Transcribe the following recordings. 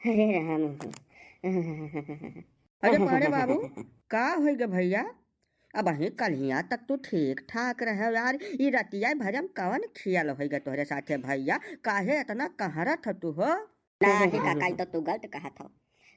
हरे राम। अरे पाड़े बाबू, का होई गे भैया? अब अही कल्हिया तक तू ठीक ठाक रहे यार। ई रतिया भरम कवन खियल होई गे तोहरे साथे भैया? काहे इतना कहरत ह तू हो? नाही काका, तो तू गलत कहत हो।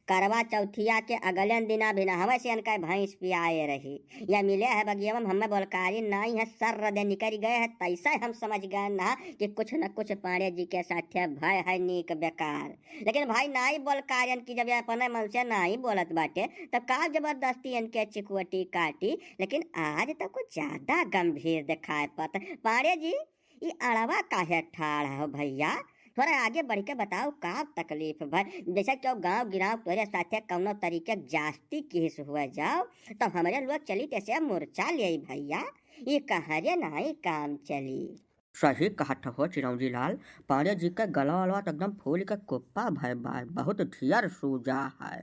करवा चौथिया के अगले दिना भी ना हमें से का भैंस पियाए रही या मिले है बगिया में हमें बोलकारी नहीं है, सर दे निकल गए है। तैसा हम समझ गए ना कि कुछ न कुछ पांडे जी के साथ भय है नीक बेकार। लेकिन भाई नाई बोलकारियन की जब अपने मन से नहीं बोलत बाटे तो का जबरदस्ती इनके चिकुअटी काटी। लेकिन आज तो कुछ ज्यादा गंभीर दिखाए पता। पांडे जी ये अड़वा काहे ठाड़ हो भैया? थोड़ा आगे बढ़ के बताओ का तकलीफ भाई। जैसे क्यों गांव गिराव तोरे साथे कौनो तरीके जास्ती केस हुआ जाओ तो हमारे लोग चली कैसे मोर्चा ले भैया। ये कहरे नहीं काम चली। सही कहत हो चिरौंजी लाल। पांडे जी के गला वलवा तो एकदम फूल के कुप्पा भय बाय, बहुत ढियर सूजा है।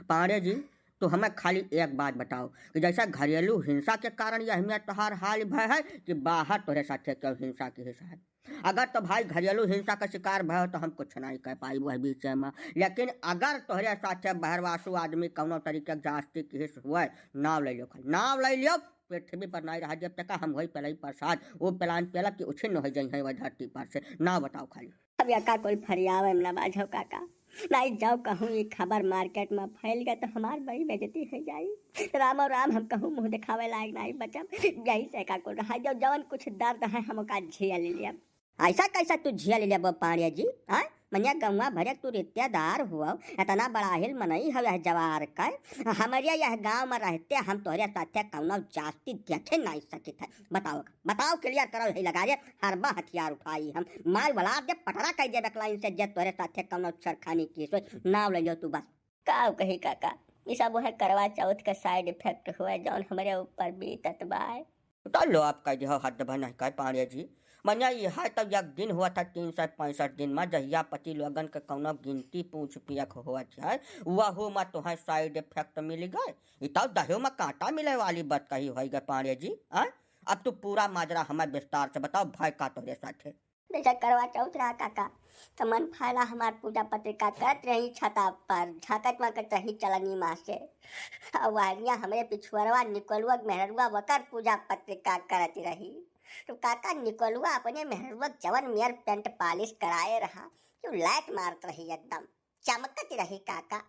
पांडे जी, तो हमें खाली एक बात बताओ कि जैसा घरेलू हिंसा के कारण यह में तोहार हाल भय है कि बाहर तोरे साथे क्यों हिंसा की हिस्सा है? अगर तो भाई घरेलू हिंसा का शिकार भय हो तो हम कुछ नहीं कह पाई वह बीच में। लेकिन अगर तोहरे साथे बहरवासु आदमी कौनो तरीके जास्ती की हिस्स हुए, नाव ले लियो, नाव ले लियो। पृथ्वी पर नहीं रहा जब तक हम वही पलाई प्रसाद वो प्लान पेला कि उछिन्न हो जाए वह धरती पर से। ना बताओ खाली। अब यका कोई फरियावे ना बाझो काका। नहीं जाओ कहूँ ये खबर मार्केट में फैल गया तो हमार बड़ी बेइज्जती हो जाई। राम और राम हम कहूँ मुँह दिखावे लायक नहीं बचम। यही से का को रहा जो जवन कुछ दर्द है हम का झेल लिया। ऐसा कैसा तू झेल लिया पांडे जी? हाँ मनिया गंगा भरे तू रिश्तेदार हुआ इतना बड़ा हिल मनई है यह जवार का। हमारे यह गांव में रहते हम तोहरे साथे कौनो जास्ती देखे नहीं सकित है। बताओ बताओ क्लियर करो यही लगा रे हरबा हथियार उठाई हम माल बला दे पटरा कह दे रखला इनसे जे तोहरे साथे कौनो छरखानी की सोच नाव ले लो तू बस। का कही काका ये सब है करवा चौथ का साइड इफेक्ट हुआ जौन हमारे ऊपर बीतत बाय। तो लो आपका जो हद बना है पांडे जी। मनिया यह तब एक दिन हुआ था 365 दिन में जहिया पति लोगन के कौनो गिनती पूछ पियक हुआ है वह में तुम्हें साइड इफेक्ट मिल गए। तब दहियो में कांटा मिले वाली बात कही हो गए पांडे जी। अब तू पूरा माजरा हमें विस्तार से बताओ भाई का तोरे साथे। जैसा करवा चौथ रहा काका तो मन फायला हमार पूजा पत्रिका करत रही छता पर झाकत माकत रही चलनी माँ से। वारिया हमारे पिछुअरवा निकलुआ मेहरुआ वकर पूजा पत्रिका करत रही। तो काका निकलुआ अपने मेहरुआ जवन मेयर पेंट पॉलिश कराए रहा क्यों लाइट मारत रही एकदम चमकत रही काका।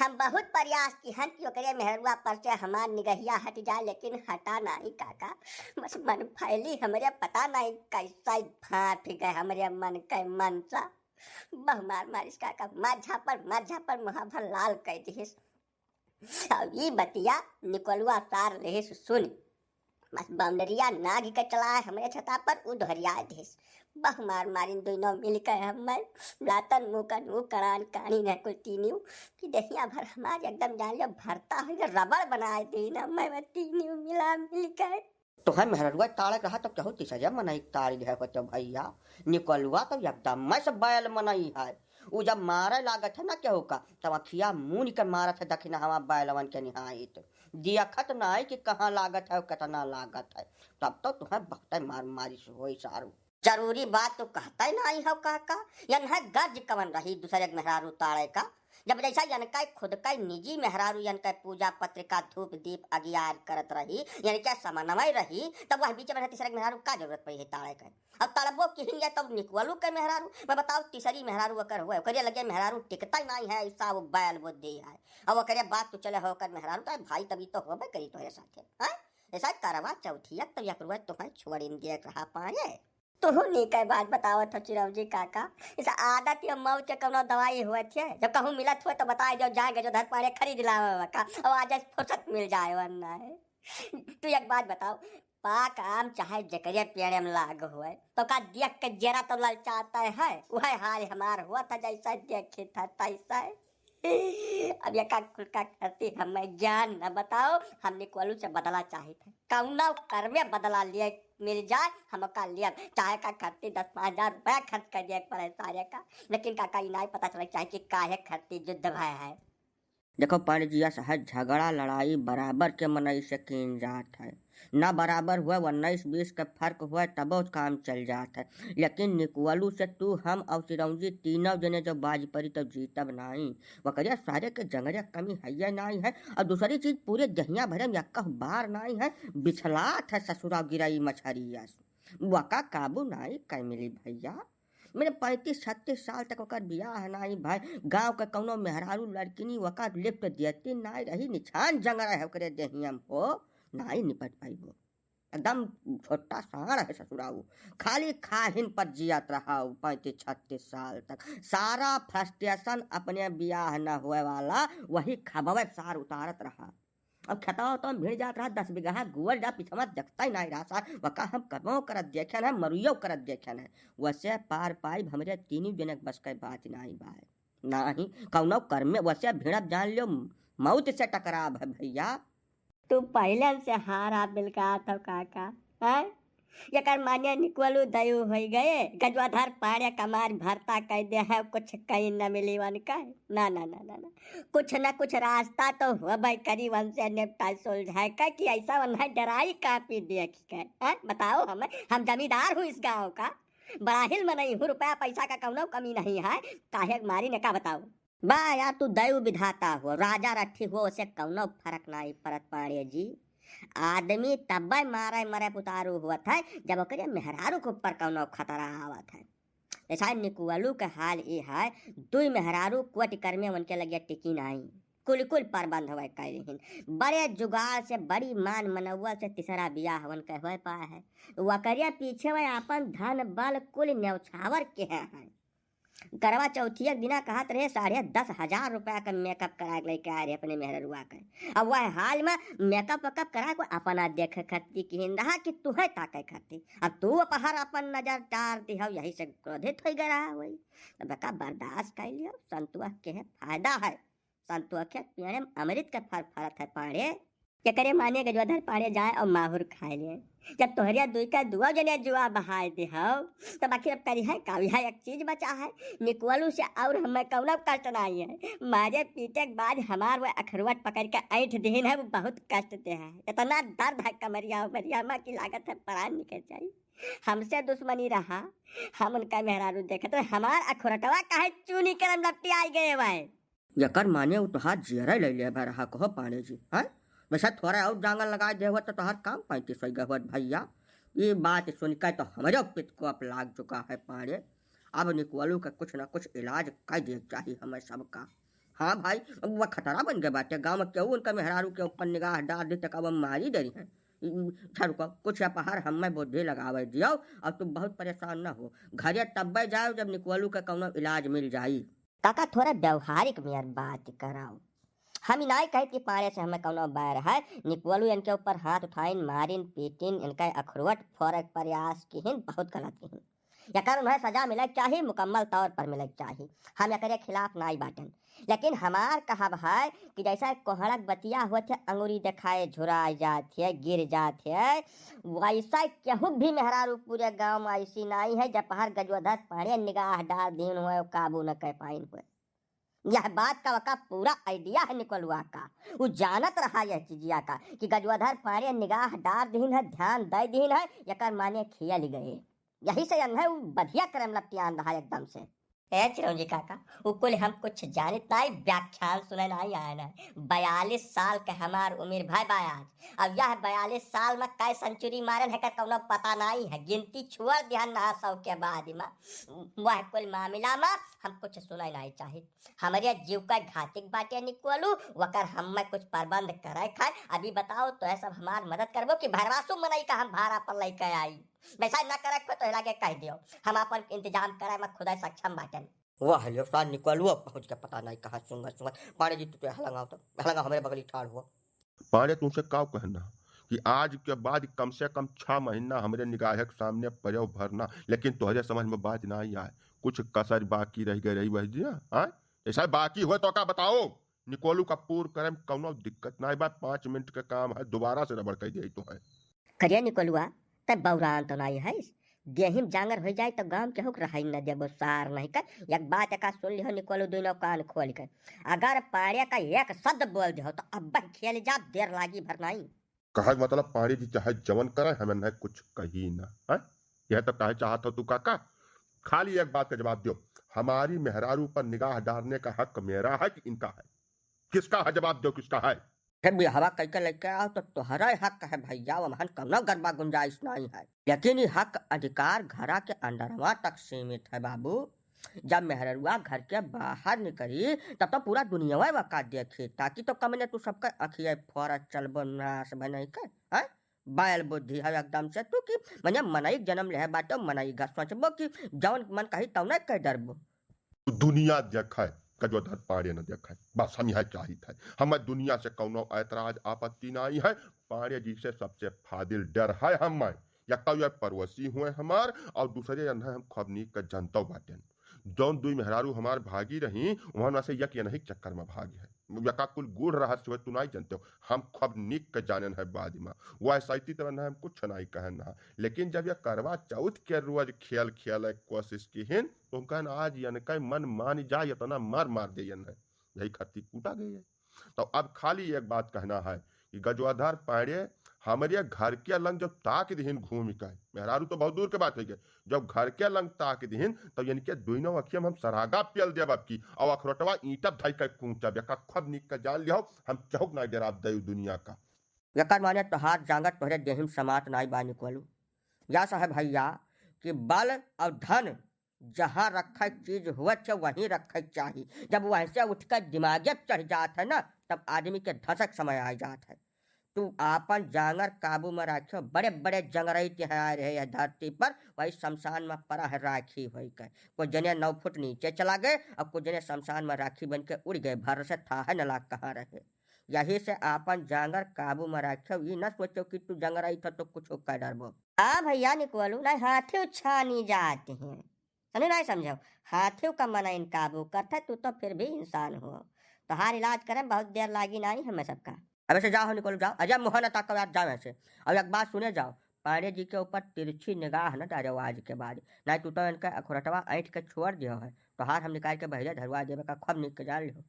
हम बहुत प्रयास की हन कि ओकरे मेहरुआ पर से हमार निगहिया हट जाए लेकिन हटा नहीं काका। बस मन फैली हमरे पता नहीं कैसा भाट गए हमरे मन के मनसा। बहु मार मारिस काका मार झापर मुहाभर लाल कह दिस। अब ये बतिया निकलुआ तार रहे सुन बस बाउंडरिया नाग के चला हमरे छता पर उधरिया देश। बहु मार मारिन दोनों मिलकर हमें लातन मुकन वो करान कहानी न कुल तीनियों कि दहिया भर हमारे एकदम जान लो भरता हो रबड़ बनाए दी ना मैं तीनियों मिला मिलकर। तो है मेहरुआ ताड़े रहा तो क्या होती सजा मनाई ताड़ी है तो भैया निकलुआ तो एकदम मैं सब बैल मनाई है। वो जब मारे लागत है ना क्या होगा तब अखिया मुंह निकल मारत है दखिना हमारा बैलवन के निहाइत दियखत नहीं कि कहाँ लागत है कितना लागत है। तब तो तुम्हें बहुत मार मारिश हो सारू। जरूरी बात तो कहता ही नहीं हो काका यन है गर्ज कवन रही दूसरे मेहरारू ताड़े का। जब जैसा यनका खुद का निजी मेहरारू यनका पूजा पत्रिका धूप दीप अगियार करत रही यानी क्या समन्वय रही तब वह बीच में तीसरे मेहरारू का जरूरत पड़ी है ताड़े का। अब तड़बो किहिन या तब निकलू के मेहरारू मैं बताओ तीसरी मेहरारू अकर हुआ करे लगे मेहरारू टिकता ही नहीं है ऐसा वो बैल बुद्धि है। अब वो करे बात तो चले होकर मेहरारू तो भाई तभी तो होबे करी तो साथे ऐसा करवा चौथिया तब यकरुआ तुम्हें छोड़िन देख रहा पाए। तो नहीं कई बात बताओ तो चिरौजी काका इस आदत या मौत के कौनो दवाई हुए थे जब कहूँ मिलत हुए तो बताए जो जाएगा जो धर पाड़े खरीद लावा का और आज फुर्सत मिल जाए वरना है। तू एक बात बताओ पाक आम चाहे जकरे पेड़े में लाग हुए तो का देख के जरा तो ललचाता है वह हाल हमार हुआ था जैसा देखे था तैसा। अब ये का खुलका करती हमें जान न बताओ हमने कोलू से बदला चाहिए था कौना कर में बदला लिए मिल जाए हम का लिया चाहे का खर्ची 10-5 हज़ार रुपया खर्च कर दिया पड़े सारे का। लेकिन काका नहीं पता चला चाहे कि काहे खर्ची युद्ध भय है। देखो पांडे जी सहज झगड़ा लड़ाई बराबर के मनई से कीन जात है, ना बराबर हुआ 19-20 का फर्क हुआ तब काम चल जात है। लेकिन निकवलू से तू हम और चिरौंजी तीनों जने जब बाज पड़ी तो जीतब नहीं। वकरिया सारे के जंगरे कमी है नहीं है। और दूसरी चीज पूरे दहिया भरे में यक्का बार नहीं है, बिछलात है ससुरा गिराई मछरिया वका काबू नहीं कह मिली भैया। मेरे 35-36 साल तक ओकर बियाह नहीं भाई, गांव के कौनो मेहरारू लड़किनी वका लिफ्ट देती नहीं रही, निछान जंगरा है ओकरे देहियम हो नहीं निपट पाई वो। एकदम छोटा साण है ससुराऊ, खाली खाहिन पर जियत रहा 35-36 साल तक। सारा फ्रस्ट्रेशन अपने बियाह न हुए वाला वही खबवे सार उतारत रहा। अब खताओ तो भिड़ जात रहा 10 बीघा गुवर जा पिछवा देखता ही नहीं रहा सार वका हम करमो करत देखन है मरुयो करत देखन है। वैसे पार पाई हमरे तीनों जनक बस के बात नहीं बाय नहीं कौनो कर में वैसे भिड़ब जान लियो मौत से टकराव है भैया। तू पहले से हारा बिलका तो काका है यकर माने निकलू दयु हो गए गजवाधर पाड़े कमार भरता कह दे है कुछ कहीं न मिली वन का ना ना ना ना ना कुछ न कुछ रास्ता तो हो भाई करी वन से निपटा सुलझाए का कि ऐसा वन है डराई कापी देख के है बताओ हम जमींदार हूँ इस गांव का बराहिल में नहीं हूँ रुपया पैसा का कौनो कमी नहीं है काहे मारी ने का बताओ बा यार तू दयु विधाता हो राजा रठी हो उसे कौनो फर्क नहीं पड़त पाड़े जी। आदमी तब मारे मरे पुतारू हुआ था जब ओकरे मेहरारू के ऊपर कौनो खतरा आवत है। ऐसा निकुअलू के हाल ये है दुई मेहरारू कोट कर में उनके लगे टिकी नहीं कुल कुल प्रबंध हुए कैलिन बड़े जुगाड़ से बड़ी मान मनौवा से तीसरा बियाह वन के हुए पाए है वकरिया पीछे वह अपन धन बल कुल न्यौछावर के हैं करवा चौथिया दिना कहत रहे 10,500 रुपया का मेकअप करा के लेके आए रहे अपने मेहरुआ के। अब वह हाल में मेकअप वेकअप करा को अपना देख खती की रहा कि तू है ताके खती अब तू अपहर अपन नजर टार दी हो यही से क्रोधित हो गया वही तो बेका बर्दाश्त कर लियो संतुआ के है फायदा है संतुआ के पेड़ में अमृत का फल फरत है पाड़े क्या करे माने गजवाधर पाड़े जाए और माहुर खाए ले जब तोहरिया दुई का दुआ जने जुआ बहाए दे हो तो बाकी अब करी है कावी है एक चीज बचा है निकवलू से और हमें कौनो कष्ट नहीं है मारे पीटे के बाद हमार वो अखरुवट पकड़ के ऐठ देन है वो बहुत कष्ट दे है इतना दर्द है कमरिया उमरिया माँ की लागत है प्राण निकल जाए हमसे दुश्मनी रहा हम उनका मेहरारू देखे तो हमार अखुरटवा काहे चूनी करम लपटी आई गए भाई यकर माने वो तोहार जियरा ले ले रहा कहो पांडे जी है वैसा थोड़ा और जांगल लगा दे हुआ तो तोहार काम 35 हुआ भैया। ये बात सुनकर तो हमारे पित को अब लाग चुका है पांडे। अब निकवलू का कुछ ना कुछ इलाज कर दे चाहिए हमें सबका। हाँ भाई वह खतरा बन गया बाटे गाँव में क्यों उनका मेहरारू के ऊपर निगाह डाल दे तक अब हम मारी दे रही है रुको कुछ अपहार हमें बुद्धि लगावे दियो और तुम बहुत परेशान न हो घरे तब जाओ जब निकवलू का कौनो इलाज मिल जाई। काका थोड़ा व्यवहारिक में बात कराओ हम नहीं कहे कि पाड़े से हमें कौनो बैर है निकवलू इनके ऊपर हाथ उठाइन मारिन पीटिन इनका अखरुवट फोरक प्रयास किहिन बहुत गलत किहिन यकर उन्हें सजा मिले चाहिए मुकम्मल तौर पर मिले चाहिए हम यकर खिलाफ नहीं बाटन लेकिन हमार कहब है कि जैसा कोहड़क बतिया हुए थे अंगूरी दिखाए झुरा जाते गिर जाते वैसा केहू भी मेहरारू पूरे गाँव में ऐसी नहीं है जब हर गजवधर पढ़े निगाह डाल दिन हुए काबू न कर पाइन हुए। यह बात का वका पूरा आइडिया है निकलुआ का वो जानत रहा यह चीजिया का कि गजवधर पारे निगाह डार दीन है ध्यान दे दीन है यकर माने खियल गए यही से है वो बढ़िया करम लपटियान रहा एकदम से। चिरंजी काका वो कुल हम कुछ जानित नहीं व्याख्यान सुने नहीं आए ना 42 साल के हमार उम्र भाई बायाज अब यह 42 साल में कै सेंचुरी मारन है का कौनो पता नहीं है गिनती छुअर ध्यान ना 100 के बाद में वह कुल मामला में हम कुछ सुने नहीं चाहिए हमारे जीव का घातिक बाटे निकलू वकर हम में कुछ प्रबंध करे खाए अभी बताओ तो है सब हमार मदद करबो कि भरवासु मनई का हम भाड़ा पर लेके आई वैसा न करे तो लागे कह दियो हम अपन इंतजाम करे में खुदा सक्षम बाटन। वाह लो साल निकलू अब पहुंच के पता नहीं कहाँ सुंगा पांडे जी तू हलंगा हमारे बगली ठाड़ हुआ पांडे तुमसे क्या कहना कि आज के बाद कम से कम 6 महीना हमारे निगाह के सामने प्रयोग भरना लेकिन तुहरे समझ में बात नहीं आए कुछ कसर बाकी रह गई रही वही जी ऐसा बाकी हुआ तो क्या बताओ निकोलू का पूर करे कौनो दिक्कत नहीं बात 5 मिनट का काम है दोबारा से रबड़ कर दिया तो है करिया निकलुआ तब बौरान तो नहीं है देहिम जांगर हो जाए तो गांव के हुक रहाई न देबो सार नहीं कर। एक बात का सुन लिहो निकलो दोनों कान खोल कर, अगर पाड़े का एक शब्द बोल दियो तो अब खेल जा देर लागी भर नहीं। कहा मतलब पानी जी चाहे जवन करे हमें न कुछ कही ना है। यह तो कहे चाहत हो तू काका। खाली एक बात का जवाब दो, हमारी मेहरारू पर निगाह डालने का हक मेरा है कि इनका है? किसका है? जवाब दो, किसका है? फिर भी हवा कह के लेके आओ तो तुम्हारा हक है भैया, वमहन कौनो गरबा गुंजाइश नहीं है। लेकिन ये हक अधिकार घरा के अंदरवा तक सीमित है बाबू। जब मेहरुआ घर के बाहर निकली तब तो पूरा दुनिया वका देखी, ताकि तो कमने तू सबका अखिए फोरत चलबो नाश बनाई कर है। बायल बुद्धि है एकदम से तू की मने मनई जन्म ले बाटो मनई गा सोचबो कि जौन मन कही तौ नहीं कह डरबो। दुनिया देखा है कजोधर पाड़े न देखा है, बस हम यह चाहिए है। हमें दुनिया से कौनो ऐतराज आपत्ति नहीं है। पाड़े जी से सबसे फादिल डर है हमें, या कौ पड़ोसी हुए हमार और दूसरे जन हम खबनी का जनता बाटे। जौन दुई मेहरारू हमार भागी रही वहां से यक नहीं चक्कर में भागी है। यका कुल गुड़ रहस्य तू नहीं जानते हो, हम खब निक के जानन है बाद में। वह सैती तरह हम कुछ नहीं कहना। लेकिन जब यह करवा चौथ के रोज खेल खेल कोशिश की हिन तो हम कहन आज यनका मन मान जाए तो ना मार मार दे है। यही खत्ती कूटा गई है। तो अब खाली एक बात कहना है कि गजवाधार पाड़े हमारे घर के लंग जब ताक दीन घूम का मेहरारू तो बहुत दूर के बात है। जब घर के लंग ताक दीन तब इनके दुनो अखियम हम सरागा पियल देव अब की और अखरोटवा ईंटा धई कर कूचा यका खब निक कर जान लिया हम चौक ना डराब दे दुनिया का। यकर माने तोहार जांगत तोहरे देहिम समात नाई बानी कोलू। या साहब भैया कि बल और धन जहाँ रखे चीज हुआ चे वहीं रखे चाहिए। जब वैसे उठकर दिमागे चढ़ जात है ना तब आदमी के धसक समय आ जात है। तू आपन जांगर काबू में राखियो। बड़े बड़े जंगरई तिहार रहे है धरती पर, वही शमशान में पड़ा है राखी हो कर। कुछ जने 9 फुट नीचे चला गए और कुछ जने शमशान में राखी बन के उड़ गए, भर से था है नला कहाँ रहे। यही से आपन जांगर काबू में राखियो। ये न सोचो कि तू जंगरई था तो कुछ कर डरबो। हाँ भैया निकलो नहीं हाथी छानी जाते हैं, समझ नहीं समझो। हाथियों का मन इन काबू करता तू तो फिर भी इंसान हो। तो हार इलाज करें बहुत देर लागी नहीं हमें सबका। अब ऐसे जाओ निकलो जाओ, अजय मोहन ताको यार जाओ ऐसे। और एक बात सुने जाओ, पांडे जी के ऊपर तिरछी निगाह न डालो आज के बाद। नहीं तू तो इनका अखोरटवा ऐंठ के छोड़ दियो है तो हार हम निकाल के भैया धरवा देवे का खब निक के जान लियो।